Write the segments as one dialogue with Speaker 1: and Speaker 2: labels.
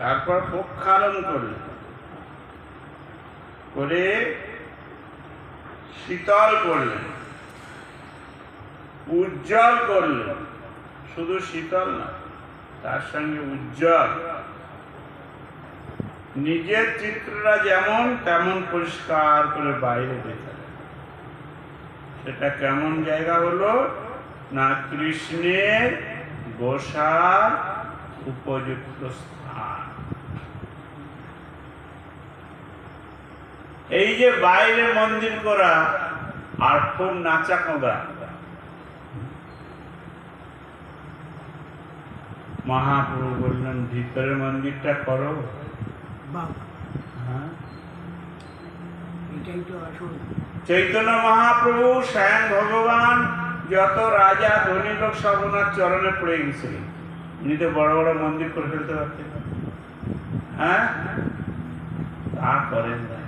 Speaker 1: তারপর প্রক্ষালন করলেন, করে শীতল করলেন, উজ্জ্বল করলেন। শুধু শীতল না, তার সঙ্গে উজ্জ্বল। নিজের চিত্রটা যেমন তেমন পরিষ্কার করে বাইরে দেখালেন। সেটা কেমন জায়গা হলো না, কৃষ্ণের বসার উপযুক্ত স্থান। এই যে বাইরে মন্দির করা আর খুব নাচা কোঁদা, মহাপ্রভু বললেন ভিতরের মন্দিরটা করো। চৈতন্য মহাপ্রভু স্বয়ং ভগবান যত রাজা ধনী লোক সব ওনার চরণে পড়ে গেছিলেন। উনি তো বড় বড় মন্দির করে ফেলতে পারতেন, হ্যাঁ, তা করেন না।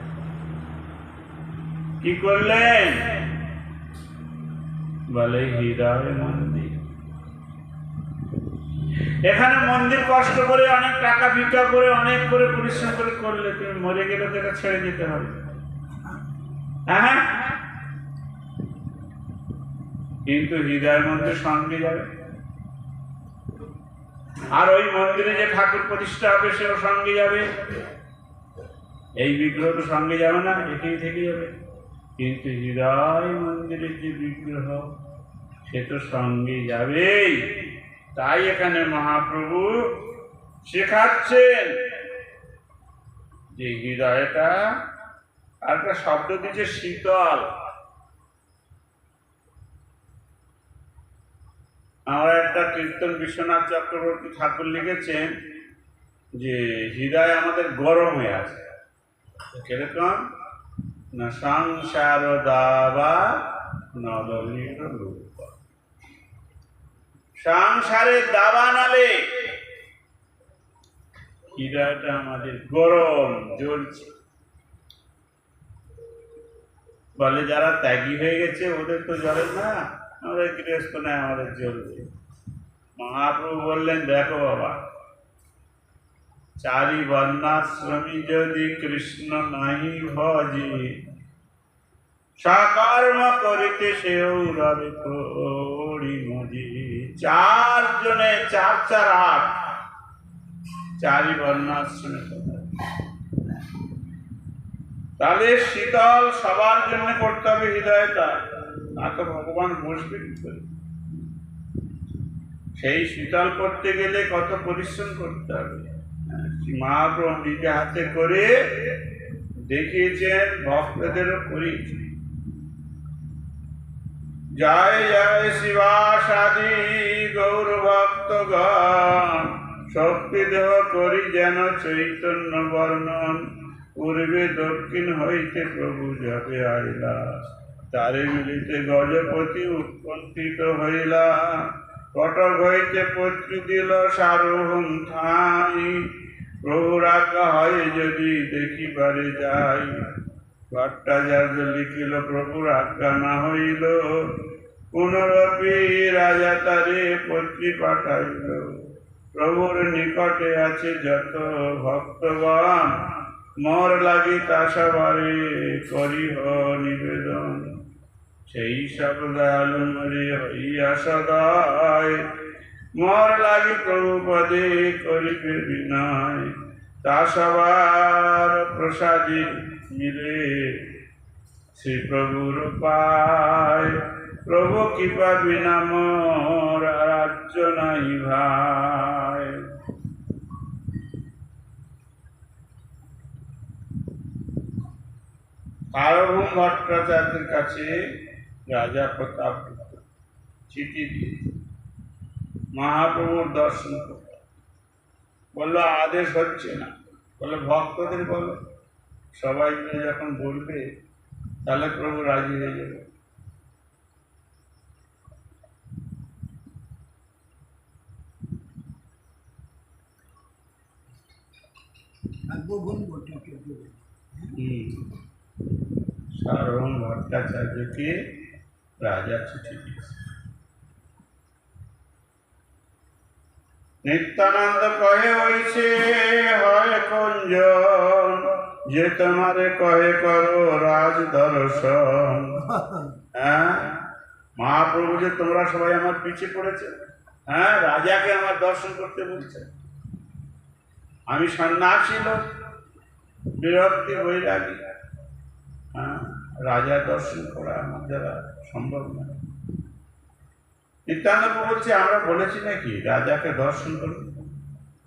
Speaker 1: কি করলেন বলে হৃদয় মন্দির। এখানে মন্দির কষ্ট করে অনেক টাকা ভিক্ষা করে অনেক করে পরিশ্রম করে করলে তুমি মরে গেলে তো এটা ছেড়ে দিতে হবে, হ্যাঁ। কিন্তু হৃদয় মন্দির সঙ্গে যাবে, আর ওই মন্দিরে যে ঠাকুর প্রতিষ্ঠা হবে সেও সঙ্গে যাবে। এই বিগ্রহ তো সঙ্গে যাবে না, এটাই থেকে যাবে। কিন্তু হৃদয় মন্দিরের যে বিগ্রহ সে তো সঙ্গে যাবেই। তাই এখানে মহাপ্রভু শেখাচ্ছেন যে হৃদয়টা, আর একটা শব্দ দিচ্ছে শীতল। আমরা একটা কীর্তন বিশ্বনাথ চক্রবর্তী ঠাকুর লিখেছেন যে হৃদয় আমাদের গরম হয়ে আছে। কিরকম না, সংসার দাবা নদনীর রূপ। সংসারের দাবা নালে হৃদয়টা আমাদের গরম জ্বলছে। বলে যারা ত্যাগী হয়ে গেছে ওদের তো জ্বলে না, আমাদের গৃহস্থ নেই, আমাদের জ্বলবে। মহাপ্রভু বললেন দেখো বাবা, চারি বর্ণাশ্রমী যদি কৃষ্ণ নাহি ভজি, সকর্ম করিতে সেও রবে করি মজি। 4 জনে 4 4 8, চারি বর্ণাশ্রমী। তাহলে শীতল সবার জন্য করতে হবে হৃদয়টা, না তো ভগবান বসবে কি করে? সেই শীতল করতে গেলে কত পরিশ্রম করতে হবে। মহাপ্রভু নিজে হাতে করে দেখিয়েছেন, ভক্তদেরও করিয়েছেন। জয় জয় শিবাসাদি গৌর ভক্তগণ, শক্তি দেহ করি যেন চৈতন্য বর্ণন। পূর্বে দক্ষিণ হইতে প্রভু যাবে আইলা, তারে মিলিতে গজপতি উৎপন্থিত হইলা। কটক হইতে পত্রী দিল সার্বভৌম ঠাই, প্রভু রাখা হয় যদি দেখিবারে যাই। ভট্টাচার্য লিখিল প্রভুর আজ্ঞা না হইল, পুনরপি রাজা তারে পত্রী পাঠাইল। প্রভুর নিকটে আছে যত ভক্তগণ, মোর লাগি তা সবারে করিহ নিবেদন। সেই সব দয়ালু মরে হইয়া সদয়, মোর লাগি প্রভু পদে করিবে বিনয়। তা সবার প্রসাদে মিলে শ্রী প্রভুর পায়, প্রভু কৃপা বিনা মোর রাজ্য নাই ভাই। সার্বভৌম ভট্টাচার্যের কাছে রাজা প্রতাপ চিঠি দিয়ে মহাপ্রভুর দর্শন করতে বললো, আদেশ হচ্ছে না। বললো ভক্তদের বলো, সবাই মিলে যখন বলবে তাহলে প্রভু রাজি হয়ে যাবে। সার্বভৌম ভট্টাচার্যকে রাজা চিঠি দিয়েছে। নিত্যানন্দ কহে হইছে হয় কঞ্জন, যে তোমারে কহে করো রাজ দর্শন। হ্যাঁ, মহাপ্রভু যে তোমরা সবাই আমার পিছে পড়েছে, হ্যাঁ, রাজাকে আমার দর্শন করতে বলছে। আমি সন্ন্যাসী লোক, বিরক্তি বৈরাগী, হ্যাঁ, রাজা দর্শন করা আমার দ্বারা সম্ভব নয়। নিত্যানন্দ বলছে আমরা বলেছি নাকি রাজাকে দর্শন করুন,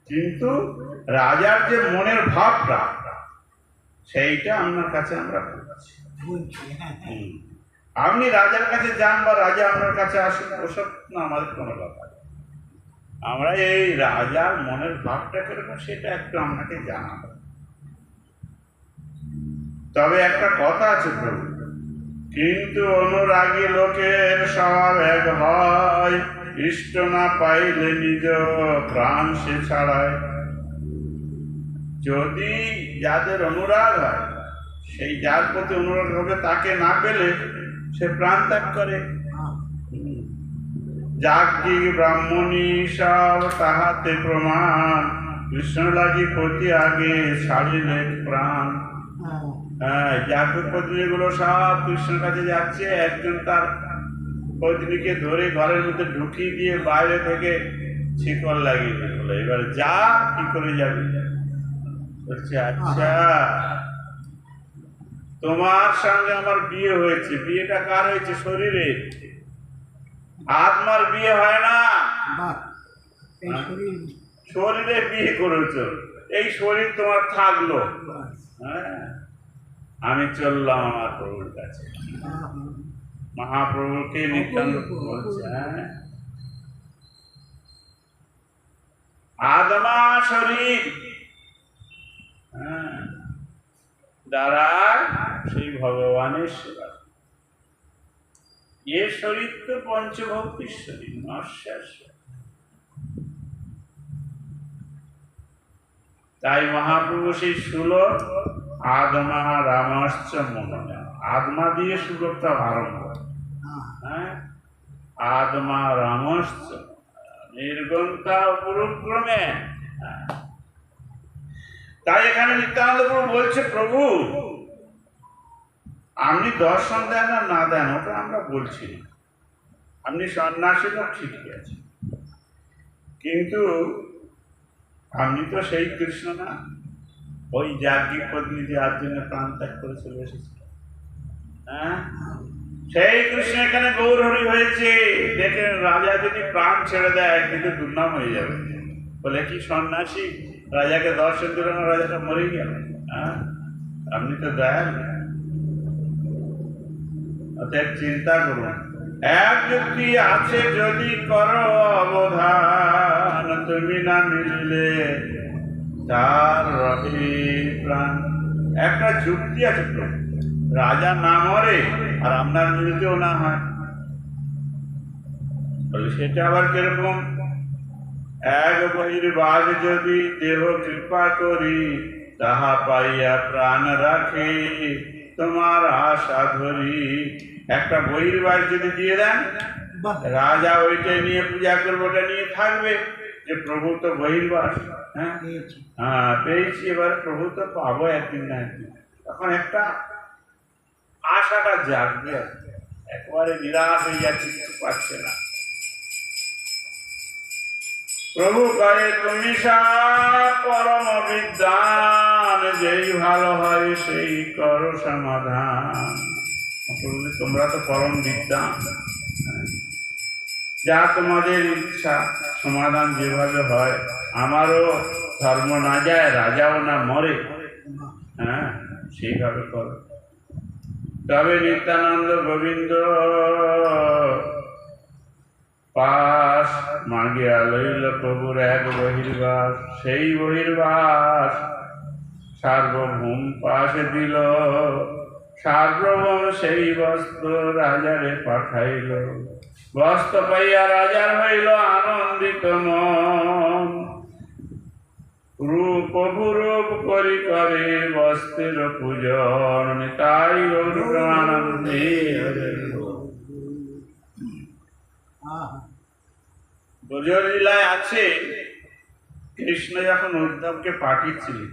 Speaker 1: কিন্তু রাজার যে মনের ভাবটা সেইটা আপনার কাছে আমরা বলছি। আপনি রাজার কাছে যান বা রাজা আপনার কাছে আসুন, ওসব না আমাদের কোনো ব্যাপার। আমরা এই রাজার মনের ভাবটা কিরকম সেটা একটু আপনাকে জানাবো। তবে একটা কথা আছে প্রভু, কিন্তু অনুরাগী লোকের স্বভাব এক হয়, ইষ্ট না পাইলে নিজ প্রাণ সে ছাড়ায়। যদি যাদের অনুরাগ হয়, সেই যার প্রতি অনুরাগ হবে তাকে না পেলে সে প্রাণ ত্যাগ করে। যাজ্ঞিক ব্রাহ্মণী সব তাহাতে প্রমাণ, কৃষ্ণ লাগি প্রতি আগে ছাড়িলে প্রাণ। হ্যাঁ, যাজ্ঞিক পত্নীগুলো সব কৃষ্ণের কাছে যাচ্ছে, একজন তার পত্নীকে ধরে ঘরের মধ্যে ঢুকিয়ে দিয়ে বাইরে থেকে শিকল লাগিয়ে দিল। এবার যা কি করে যাবে? বলছে আচ্ছা তোমার সঙ্গে আমার বিয়ে হয়েছে, বিয়েটা কার হয়েছে? শরীরে, আত্মার বিয়ে হয় না। শরীরে বিয়ে করেছ, এই শরীর তোমার থাকলো। হ্যাঁ, আমি চললাম আমার প্রভুর কাছে। মহাপ্রভুকে নিত্যানন্দ বলছে, হ্যাঁ, আত্মা শরীর, হ্যাঁ, দ্বারা সেই ভগবানের সেবা। এ শরীর তো পঞ্চভৌতিক শরীর, নশ্বর। তাই মহাপ্রভু সেই সুলভ আদমা রামশ্চ মনে, আদমা দিয়ে সুলভটা আরম্ভ। হ্যাঁ, আদমা রামশ্চ নির্গন্তা পুরুক্রমে। তাই এখানে নিত্যানন্দ প্রভু বলছে, প্রভু আপনি দর্শন দেন আর না দেন ওটা আমরা বলছি না, আপনি সন্ন্যাসী লোক ঠিকই আছে, কিন্তু আপনি তো সেই কৃষ্ণ না, ওই যাজ্ঞিক পত্নী যে আর জন্য প্রাণ ত্যাগ করে চলে এসেছিল। হ্যাঁ, সেই কৃষ্ণ এখানে গৌরহরি হয়েছে। দেখেন, রাজা যদি প্রাণ ছেড়ে দেয় কিন্তু দুর্নাম হয়ে যাবে। বলে কি সন্ন্যাসী রাজাকে দর্শন দিল না, রাজাটা মরে গেল। হ্যাঁ, আপনি তো দয়াল। অতএব চিন্তা করুন, এক যুক্তি আছে যদি করো অবধান, তুমি না মিললে তার রহে প্রাণ। একটা যুক্তি আছে, রাজা না মরে আর আপনার মিলতেও না হয়, বলে সেটা আবার কিরকম? এক বহির্বাস যদি দেহ কৃপা করি, তাহা পাইয়া প্রাণ রাখে তোমার আশা ধরি। একটা বহির্বাস যদি দিয়ে দেন, রাজা ওইটা নিয়ে পূজা করবে, ওটা নিয়ে থাকবে যে প্রভু তো বহির্বাস। হ্যাঁ, হ্যাঁ পেয়েছি, এবার প্রভু তো পাবো একদিন না একদিন। তখন একটা আশাটা জাগবে, একবারে নিরাশ হয়ে যাচ্ছে, কিছু পাচ্ছে না। প্রভু কহে তুমি পরম বিদ্যান, যেই ভালো হয় সেই করো সমাধান। তোমরা তো পরম বিদ্যান, যা তোমাদের ইচ্ছা সমাধান যেভাবে হয়। আমারও ধর্ম না যায়, রাজাও না মরে, হ্যাঁ সেইভাবে করো। তবে নিত্যানন্দ গোবিন্দ পাশ মাগিয়া লইল প্রভুর এক বহির্বাস। সেই বহির্বাস সার্বভৌম পাশে দিল, সার্বভৌম সেই বস্ত্র রাজারে পাঠাইল। বস্ত্র পাইয়া রাজার হইল আনন্দিত মন, প্রভুরূপ করি করে বস্ত্রের পূজন। তাই আনন্দে ব্রজলীলায় আছে কৃষ্ণ যখন উদ্ধবকে পাঠিয়েছিলেন,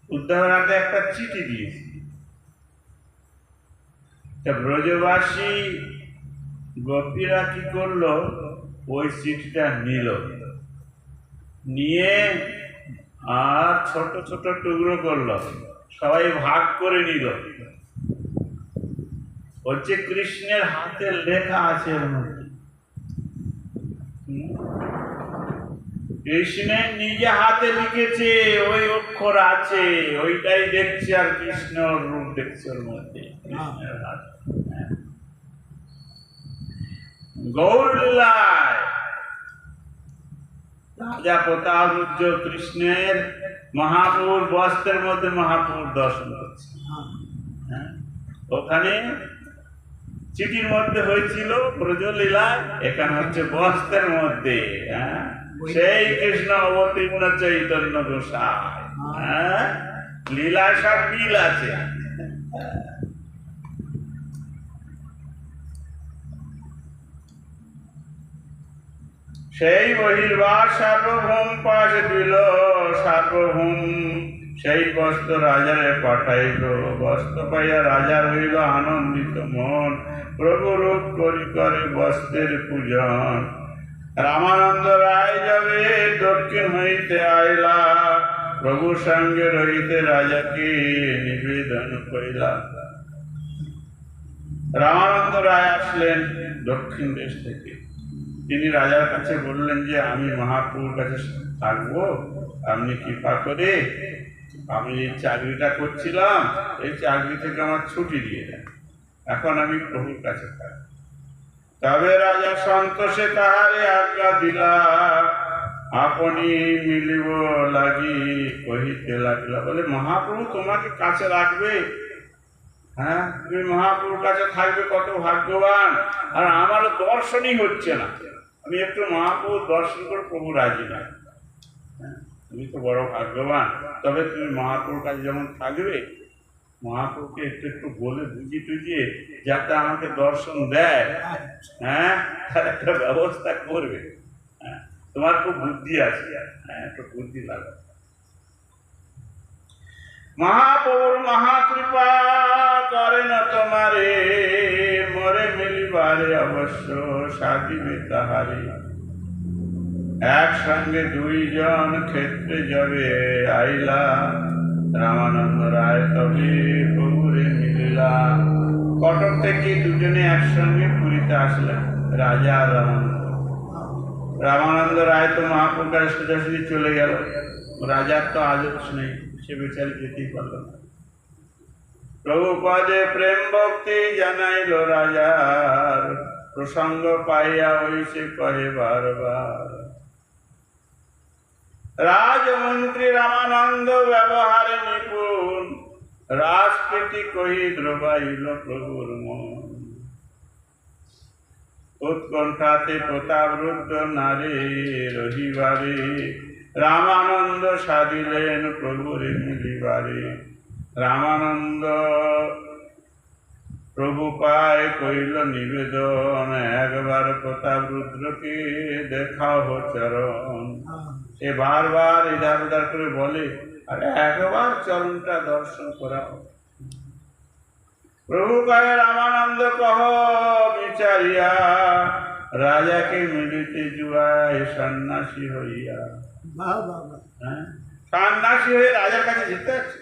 Speaker 1: উদ্ধবের হাতে একটা চিঠি দিয়েছিল। তা ব্রজবাসী গোপীরা কি করলো, ওই চিঠিটা নিল, নিয়ে আর ছোট ছোট টুকরো করলো, সবাই ভাগ করে নিল। হচ্ছে কৃষ্ণের হাতের লেখা আছে এর মধ্যে। কৃষ্ণের নিজে হাতে লিখেছে, ওই অক্ষর আছে, ওইটাই দেখছে, আর কৃষ্ণ রূপ দেখছে ওর মধ্যে। কৃষ্ণের হাত গৌরলীলায় রাজা প্রতাপরুদ্র কৃষ্ণের মহাপুর বস্ত্রের মধ্যে মহাপুর দর্শন করছে। ওখানে চিঠির মধ্যে হয়েছিল ব্রজলীলায়, এখানে হচ্ছে বস্ত্রের মধ্যে। সেই কৃষ্ণ অবতীর্ণ চৈতন্য গোসাই। লীলা সব মিল আছে। সেই বহির্বাস সার্বভৌম পাশ দিল, সার্বভৌম সেই বস্ত্র রাজারে পাঠাইল। বস্ত্র পাইয়া রাজার হইল আনন্দিত মন, প্রভু রূপ করি করে বস্ত্রের পূজন। রামানন্দ রায় যাবে দক্ষিণ হইতে আইলা, প্রভু সঙ্গে রহিতে রাজাকে নিবেদন করিলা। রামানন্দ রায় আসলেন দক্ষিণ দেশ থেকে। তিনি রাজার কাছে বললেন যে আমি মহাপ্রভুর কাছে থাকবো, আপনি কৃপা করে আমি এই চাকরিটা করছিলাম, এই চাকরি থেকে আমার ছুটি দিয়ে দেন, এখন আমি প্রভুর কাছে থাকবো। তবে রাজা সন্তোষে তাহারে আজ্ঞা দিলা, আপনি মিলিব লাগি কহিতে লাগলা। বলে মহাপ্রভু তোমাকে কাছে রাখবে, হ্যাঁ তুমি মহাপ্রভুর কাছে থাকবে, কত ভাগ্যবান। আর আমার দর্শনই হচ্ছে না, আমি একটু মহাপ্রভুর দর্শন করে প্রভু রাজি না। তুমি তো বড় ভাগ্যবান। তবে তুমি মহাপ্রভুর কাছে যেমন থাকবে, মহাপ্রভুকে একটু একটু বলে বুঝিয়ে টুঝিয়ে যাতে আমাকে দর্শন দেয়, হ্যাঁ তার একটা ব্যবস্থা করবে। হ্যাঁ তোমার খুব বুদ্ধি আছে, হ্যাঁ একটু বুদ্ধি লাগবে। মহাপ্রভুর মহাকৃপা করেন তোমারে, মরে মিলিবারে অবশ্য সাধিবে তাহারে। একসঙ্গে দুইজন ক্ষেত্রে যাবে আইলা, রামানন্দ রায় তবে প্রভুরে মিলিলা। কটক থেকে দুজনে একসঙ্গে পুরীতে আসলেন, রাজা আর রামানন্দ। রামানন্দ রায় তো মহাপ্রভুর সোজাসুজি চলে গেল, রাজার তো আদর্শ নেই, সে বেচারি যেতেই পারল না। প্রভু পদে প্রেম ভক্তি জানাইল রাজার, প্রসঙ্গ পাইয়া ওই সে কহে বারবার। রাজমন্ত্রী রামানন্দ ব্যবহারে নিপুণ, রাজপ্রীতি কহি দ্রবাইল প্রভুর মন। উৎকণ্ঠাতে প্রতাপরুদ্ধ নারে রহিবারে, রামানন্দ সাধিলেন প্রভুরে মিলিবারে। রামানন্দ প্রভু পায় কইল নিবেদন, একবার প্রতাপরুদ্রকে দেখাও চরণ। সে বারবার ইধার উধার করে বলে, আর একবার চরণটা দর্শন করাও। প্রভু কহে রামানন্দ কহ বিচারিয়া, রাজাকে মিলিতে জুয়ায় সন্ন্যাসী হইয়া। হ্যাঁ সন্ন্যাসী হয়ে রাজার কাছে যেতে আছে,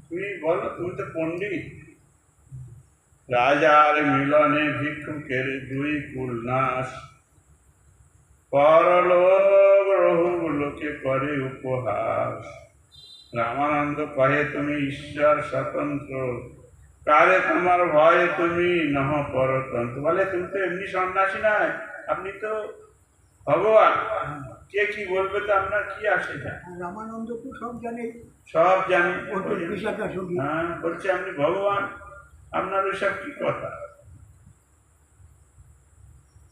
Speaker 1: তুমি বলো তুমি তো পণ্ডিত। রাজার মিলনে ভিক্ষুকের দুই কুল নাশ, পরলোক রহুগুলোকে করে উপহাস। রামানন্দ কহে তুমি ঈশ্বর স্বতন্ত্র, কারে তোমার ভয় তুমি নহ পরতন্ত্র। বলে তুমি তো এমনি সন্ন্যাসী নয়, আপনি তো ভগবান, কে কি বলবে তো আপনার কি আসে যায়।
Speaker 2: রামানন্দ তো সব জানে,
Speaker 1: সব জানে।
Speaker 2: হ্যাঁ
Speaker 1: বলছে আপনি ভগবান, আপনার ওইসব কি কথা।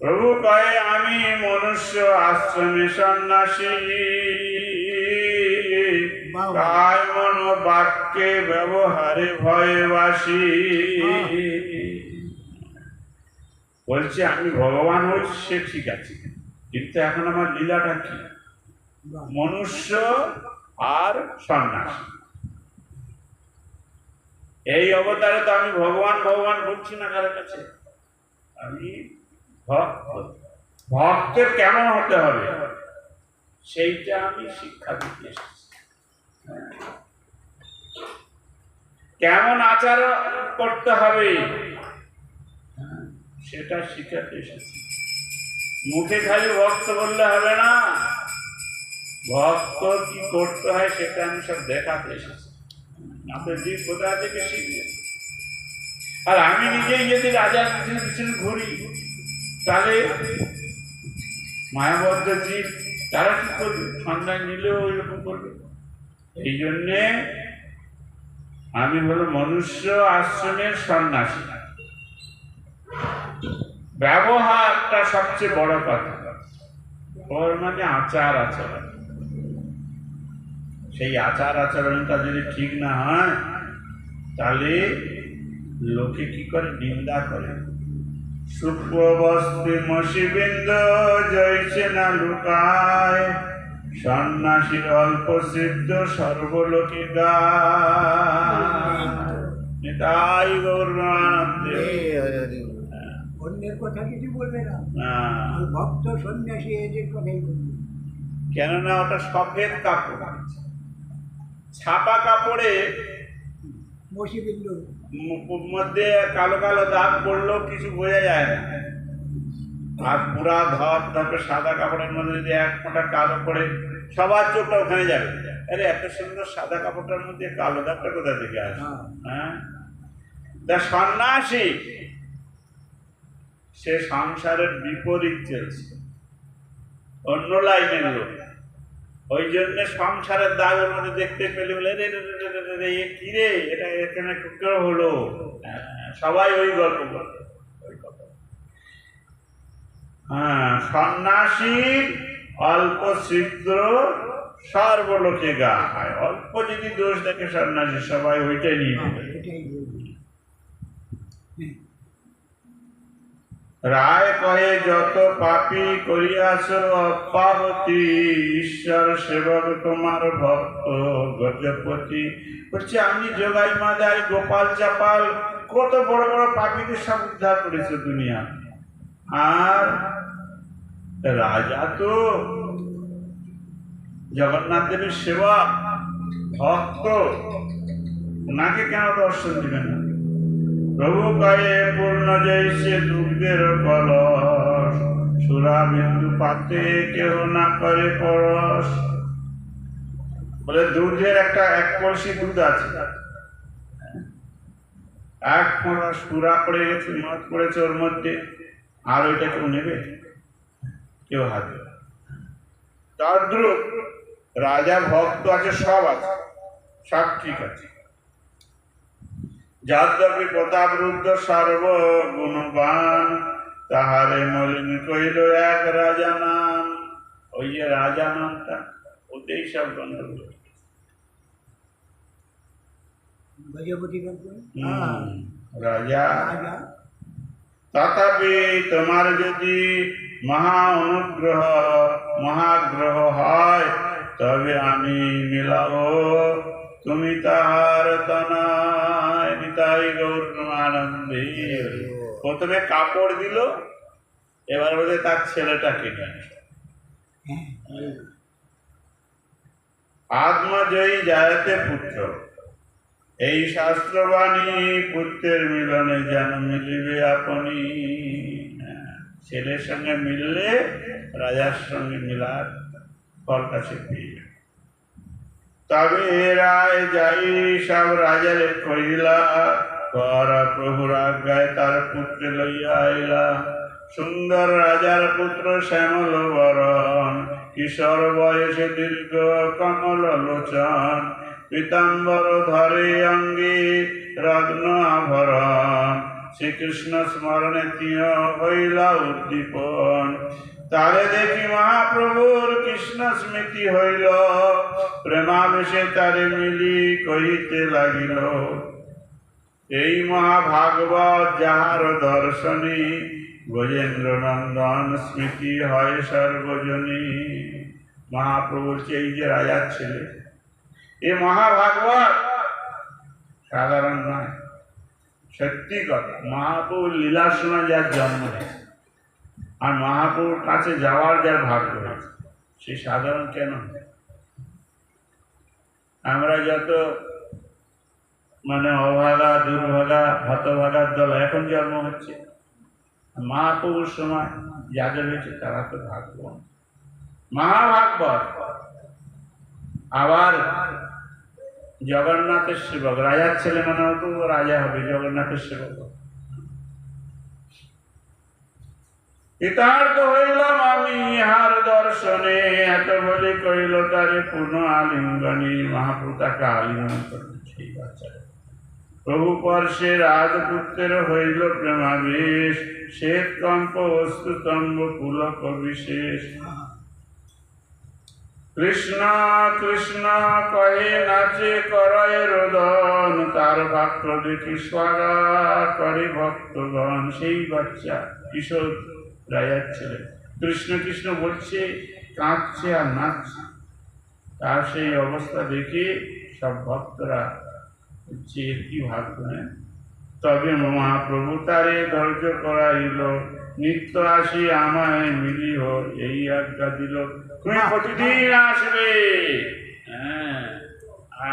Speaker 1: প্রভু কয়ে আমি মনুষ্য আশ্রমে সন্ন্যাসী, কায় মন বাক্যে ব্যবহারে ভয়ে বাসি। বলছে আমি ভগবান হচ্ছি, সে ঠিক আছে, কিন্তু এখন আমার লীলাটা কি,
Speaker 2: বাহ।
Speaker 1: মনুষ্য আর সন্ন্যাসী। এই অবতারে তো আমি ভগবান ভগবান বলছি না কারোর কাছে, আমি ভক্ত। ভক্তের কেমন হতে হবে সেইটা আমি শিক্ষা দিতে এসেছি। কেমন আচার করতে হবে সেটা শিখাতে এসেছি। মুখে খালি ভক্ত বললে হবে না, ভক্ত কি করতে হয় সেটা আমি সব দেখাতে এসেছি। আপনার জীব কোথা থেকে শিখবে? আর আমি নিজেই যদি রাজার পিছনে পিছনে ঘুরি তাহলে মায়াবদ্ধ জীব তারা কি করবে? সন্ধান নিলেও ওই রকম করবে। এই জন্যে আমি হলো মনুষ্য আশ্রমের সন্ন্যাসী। ব্যবহারটা সবচেয়ে বড় কথা। ওর মানে আচার আচরণ। সেই আচার আচরণটা যদি ঠিক না হয় তাহলে লোকে কি করে? নিন্দা করে। সুপ্রবস্তি মসিবৃন্দ জয়ছে না লুকায়, সন্ন্যাসীর অল্প সিদ্ধ সর্বলোকে গায়। তাই গৌরানন্দে
Speaker 2: অন্যের কথা কিছু বলবে না,
Speaker 1: না,
Speaker 2: ওই ভক্ত সন্ন্যাসী এদের কথাই বলবে।
Speaker 1: কেননা ওটা সফেদ কাপড়, ছাপা কাপড়ে
Speaker 2: মসিবিন্দ
Speaker 1: মধ্যে কালো কালো দাগ পড়লেও কিছু বোঝা যায় না। আর পুরা ধপ ধপে সাদা কাপড়ের মধ্যে যদি এক ফোঁটা কালো পড়ে সবার চোখটা ওখানে যাবে। আরে এত সুন্দর সাদা কাপড়টার মধ্যে কালো দাগটা কোথা থেকে আসে? হ্যাঁ, সন্ন্যাসী সে সংসারের বিপরীত চলছে, অন্য লাইনের লোক। ওই জন্য সংসারের দাগের মধ্যে দেখতে পেলে বলে রে কি রে, এটা এখানে কেউ হলো, সবাই ওই গল্প করবে। হ্যাঁ, সন্ন্যাসীর অল্প ছিদ্র সর্বলোকে গা হয়। অল্প যদি দোষ দেখে সন্ন্যাসী সবাই ওইটাই নিয়ে নেবে।
Speaker 2: এটাই বলবে।
Speaker 1: রায় কহে যত পাপী করিয়াছ অপাবতী, ঈশ্বর সেবক তোমার ভক্ত গজপতি। বলছে আমি যোগাই মাদাই গোপাল চাপাল কত বড় বড় পাপীদের সব উদ্ধার করেছে দুনিয়া, আর রাজা তো জগন্নাথ দেবের সেবক ভক্ত, ওনাকে কেন দর্শন দিবেন না? প্রভু কয়ে পূর্ণ জৈসে দুগ্ধের কলস, সুরা বিন্দু পাতে কেহ না করে পরশ। বলে দুধের এক কলসি দুধ আছে, এক ফোঁটা সুরা পড়ে গেছে, মদ পড়েছে ওর মধ্যে, আর ওইটা কেউ নেবে? কেউ হাতে। তদ্রূপ রাজা ভক্ত আছে, সব আছে, সব ঠিক আছে। যাদ্যপি প্রতাপরুদ্ধ সর্বগুণবান, তাহারে মলিন কহিল এক রাজা নাম। ওই যে রাজা নামটা ওতেই সব গণ্ডগোল।
Speaker 2: গজপতি
Speaker 1: রাজা।
Speaker 2: রাজা
Speaker 1: তথাপি তোমার যদি মহাগ্রহ হয় তবে আমি মিলাবো, তুমি তাহার তনয়। নিতাই গৌরানন্দে। প্রথমে কাপড় দিল, এবার বোধহয় তার ছেলেটাকে নিয়ে আত্মজয়ী যায়তে পুত্র। এই শাস্ত্রবাণী পুত্রের মিলনে যেন মিলিবে আপনি। ছেলের সঙ্গে মিললে রাজার সঙ্গে মিলার ফলটা সে পেয়ে যাবে। তবে রায় যাই সব রাজারে কহিলা, কর প্রভুর আজ্ঞায় তার পুত্রে লইয়া আইলা। সুন্দর রাজার পুত্র শ্যামল বরণ, কিশোর বয়সে দীর্ঘ কমল লোচন। পীতাম্বর ধরে অঙ্গে রত্ন আভরণ, শ্রীকৃষ্ণ স্মরণে তিয় হইলা উদ্দীপন। তারে দেখি মহাপ্রভুর কৃষ্ণ স্মৃতি হইল, প্রেমাবেশে তারে মিলি কহিতে লাগিল। এই মহাভাগবত যাহার দর্শনী, গজেন্দ্র নন্দন স্মৃতি হয় সর্বজনী। মহাপ্রভু বলছে এই যে রাজার ছেলে, এ মহাভাগবত, সাধারণ নয়। সত্যি কথা, মহাপ্রভুর লীলার সময় যার জন্ম হয়েছে আর মহাপ্রভুর কাছে যাওয়ার যার ভাগ্য হয়েছে, সে সাধারণ কেন? আমরা যত অভাগা, দুর্ভাগা, হতভাগার দল এখন জন্ম হচ্ছে, মহাপ্রভুর সময় যাদের হয়েছে তারা তো ভাগ্যবান, মহাভাগবত। আবার জগন্নাথের সেবক, রাজার ছেলে মানেও তো রাজা হবে, জগন্নাথের সেবক। কৃতার্থ হইলাম আমি ইহার দর্শনে, এত বলে কইল তারে পূর্ণ আলিঙ্গনে। মহাপ্রভু তাকে আলিঙ্গন করলেন সেই বাচ্চারা। প্রভু পর্ষে রাজপুত্রের হইল প্রেমাবেশ, শ্বেত কম্প অস্তুতম্ব পুলক বিশেষ। কৃষ্ণ কৃষ্ণ কহে নাচে করয় রোদন, তার বাক্য দেখি স্বাগা করে ভক্তগণ। সেই বাচ্চা কিশোর রাজার ছেলে কৃষ্ণ কৃষ্ণ বলছে, কাঁদছে আর নাচছে। তার সেই অবস্থা দেখে সব ভক্তরা বলছে কি ভাগ্য। তবে মহাপ্রভু তারে ধৈর্য করাইল, নিত্য আসি আমায় মিলিহ, এই আজ্ঞা দিল। তুমি প্রতিদিন আসবে, হ্যাঁ,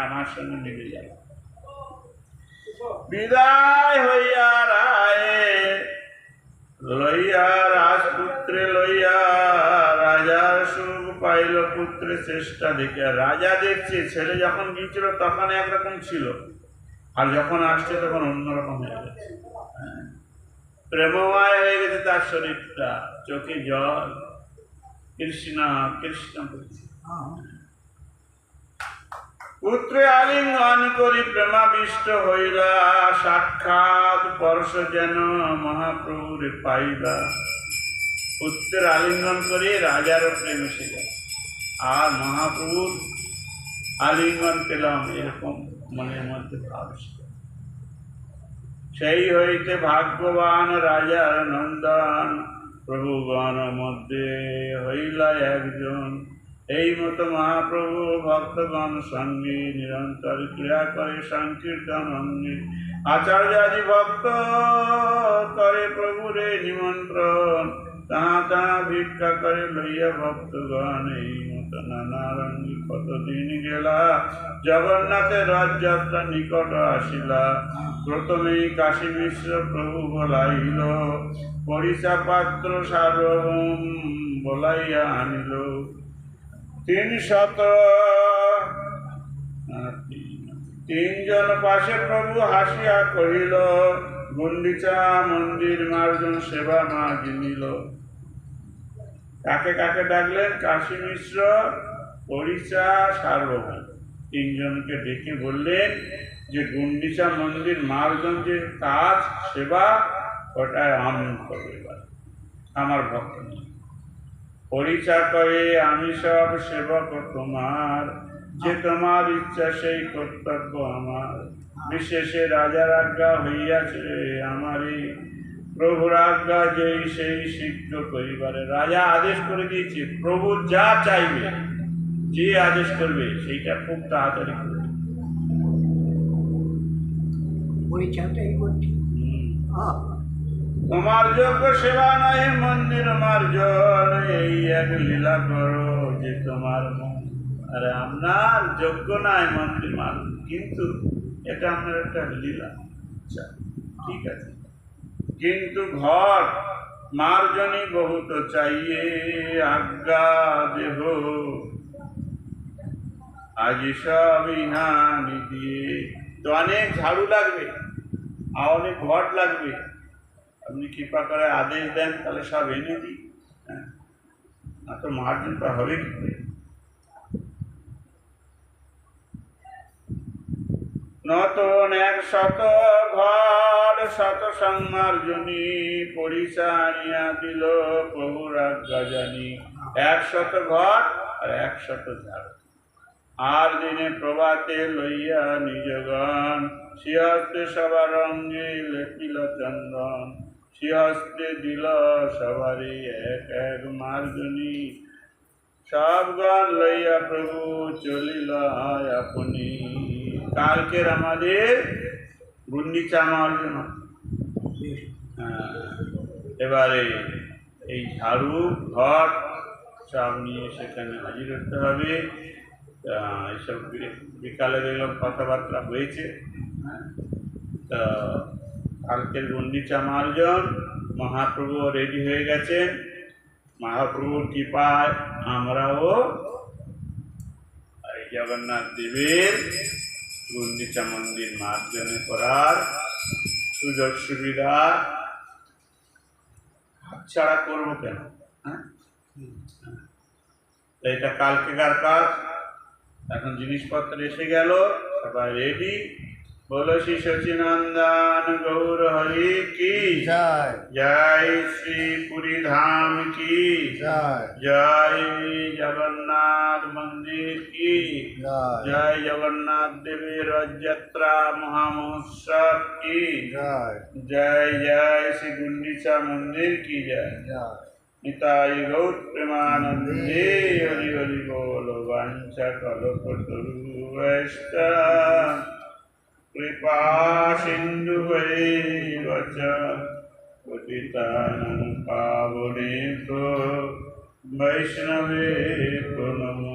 Speaker 1: আমার সঙ্গে মিলে যাবে। বিদায় হইয়া রায়ে লইয়া রাজপুত্রে লইয়া, রাজার সুখ পাইল পুত্রের চেষ্টা দেখে। রাজা দেখছে ছেলে যখন গিয়েছিল তখন একরকম ছিল, আর যখন আসছে তখন অন্যরকম হয়ে গেছে। প্রেমময় হয়ে গেছে তার শরীরটা, চোখে জল, কৃষ্ণ কৃষ্ণ বলছে। পুত্রে আলিঙ্গন করি প্রেমাবিষ্ট হইলা, সাক্ষাৎ পরশ যেন মহাপ্রভুরে পাইলা। পুত্রের আলিঙ্গন করে রাজারও প্রেম এসে গেল, আর মহাপ্রভুর আলিঙ্গন পেলাম, এরকম মনের মধ্যে ভাব। সেই হইতে ভাগ্যবান রাজার নন্দন, প্রভুগণ মধ্যে হইলা একজন। এই মতো মহাপ্রভু ভক্তগণ সঙ্গে নিরন্তর ক্রিয়া করে সংকীর্তন অঙ্গে। আচার্যাদি ভক্ত করে প্রভুরে নিমন্ত্রণ, তাহা তাহা ভিক্ষা করে লইয়া ভক্তগণ। এই মতো নানা রঙ্গি কতদিন গেলা, জগন্নাথের রথযাত্রা নিকট আসিলা। প্রথমেই কাশী মিশ্র প্রভু বলাইল, পরিচা পাত্র সার্বভৌম বলাইয়া আনিল। 303 পাশে প্রভু হাসিয়া কহিল, গুন্ডিচা মন্দির মার্জন সেবা মা জিনিল। কাকে কাকে ডাকলেন? কাশী মিশ্র, পরিচা, সার্বভৌম, 3 জনকে ডেকে বললেন যে গুন্ডিচা মন্দির মার্জন যে কাজ সেবা, ওটাই আমি করবো, এবার আমার ভক্ত। পরিচা করে আমি সব সেবক তোমার, যে তোমার ইচ্ছা সেই কর্তব্য আমার। বিশেষে রাজার আজ্ঞা হইয়াছে আমারই, প্রভুর আজ্ঞা যেই সেই শীঘ্র করিবারে। রাজা আদেশ করে দিয়েছে, প্রভু যা চাইবে, যে আদেশ করবে সেইটা খুব তাড়াতাড়ি করবে।
Speaker 2: পরিচয়টাই করছি।
Speaker 1: তোমার যোগ্য সেবা নয় মন্দির মার্জন, এই এক লীলা করো যে তোমার মন। আরে আপনার যোগ্য নাই মন্দির মার্জন, কিন্তু এটা আপনার একটা লীলা। আচ্ছা ঠিক আছে, কিন্তু ঘর মার্জনী বহুত চাইয়ে, আজ্ঞা দেহ আজ সব ইহানি দিয়ে। তো অনেক ঝাড়ু লাগবে আর অনেক ঘট লাগবে, আপনি কৃপা করে আদেশ দেন, তাহলে সব এনে দিই। হ্যাঁ, না তো মার্জনটা হবে কি করে? নতুন 100 ঘর শত সংমার্জনী, পরিচা আনিয়া দিল প্রভুর আজ্ঞা জানি। 100 ঘর আর 100 ঝাড়ু। আর দিনে প্রভাতে লইয়া নিজগণ, শ্রীহস্তে সবার রঙ্গে লেপিল চন্দন। শ্রীহস্তে দিল সবারই এক এক মার্জনী, সবগণ লইয়া প্রভু চলিল আপনি। কালকের আমাদের গুন্ডিচা মার্জন।
Speaker 2: বেশ।
Speaker 1: এবারে এই ঝাড়ু ঘর সব নিয়ে সেখানে হাজির হতে হবে। এইসব বিকালে দেখলাম কথাবার্তা হয়েছে। তা কালকের গুন্ডিচা মার্জন মহাপ্রভু রেডি হয়ে গেছেন। মহাপ্রভুর কৃপায় আমরাও এই জগন্নাথ দেবের গুন্ডিচা মন্দির মার্জন করার সুযোগ সুবিধা হাতছাড়া করবো কেন? হ্যাঁ, তো এটা কালকেকার কাজ। এখন জিনিসপত্র এসে গেল, সবাই রেডি। বলো শ্রী সচিনন্দন গৌর হরি কি
Speaker 3: জয়
Speaker 1: জয়, শ্রী পুরী ধাম কি
Speaker 3: জয়
Speaker 1: জয়, জগন্নাথ মন্দির কি
Speaker 3: জয়
Speaker 1: জয়, জগন্নাথ দেবের রথযাত্রা মহামহোৎসব কি
Speaker 3: জয়
Speaker 1: জয় জয়, শ্রী গুন্ডিচা মন্দির কি জয়।
Speaker 3: জয়
Speaker 1: নিতাই গৌর প্রেমানন্দে হরি হরি বল। বাঞ্ছা কল্পতরু বৈষ্ণব কৃপা সিন্ধু বৈব চ পতিতানাং পাবনেভ্যো বৈষ্ণবেভ্যো নমো